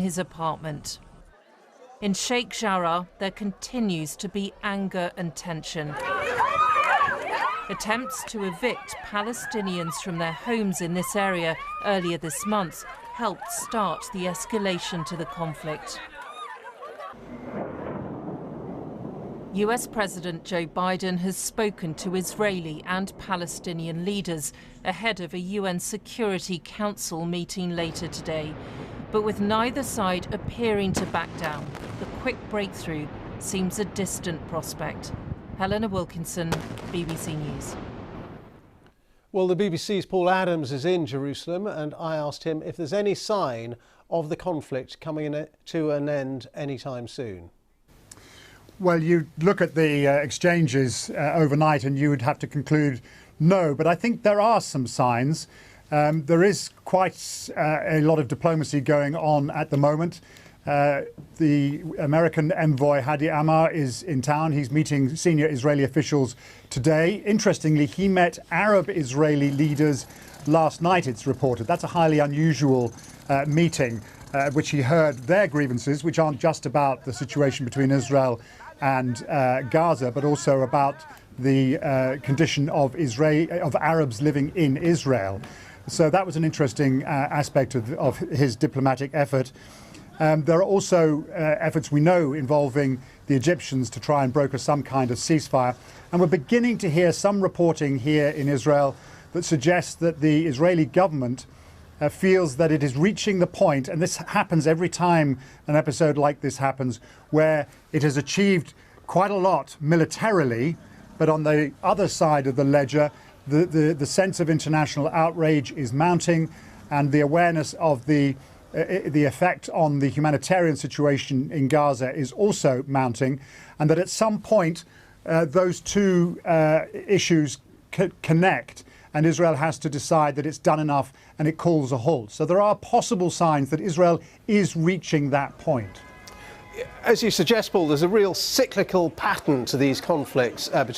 his apartment. In Sheikh Jarrah, there continues to be anger and tension. Attempts to evict Palestinians from their homes in this area earlier this month helped start the escalation to the conflict. US President Joe Biden has spoken to Israeli and Palestinian leaders ahead of a UN Security Council meeting later today. But with neither side appearing to back down, the quick breakthrough seems a distant prospect. Helena Wilkinson, BBC News. Well, the BBC's Paul Adams is in Jerusalem, and I asked him if there's any sign of the conflict coming to an end anytime soon. Well, you look at the exchanges overnight and you would have to conclude no, but I think there are some signs. There is quite a lot of diplomacy going on at the moment. The American envoy Hadi Amar is in town. He's meeting senior Israeli officials today. Interestingly, he met Arab Israeli leaders last night, it's reported. That's a highly unusual meeting, which he heard their grievances, which aren't just about the situation between Israel and Gaza, but also about the condition of Arabs living in Israel. So that was an interesting aspect of his diplomatic effort. There are also efforts we know involving the Egyptians to try and broker some kind of ceasefire. And we're beginning to hear some reporting here in Israel that suggests that the Israeli government feels that it is reaching the point, and this happens every time an episode like this happens, where it has achieved quite a lot militarily, but on the other side of the ledger, the sense of international outrage is mounting, and the awareness of the effect on the humanitarian situation in Gaza is also mounting, and that at some point those two issues connect, and Israel has to decide that it's done enough and it calls a halt. So there are possible signs that Israel is reaching that point. As you suggest, Paul, there's a real cyclical pattern to these conflicts between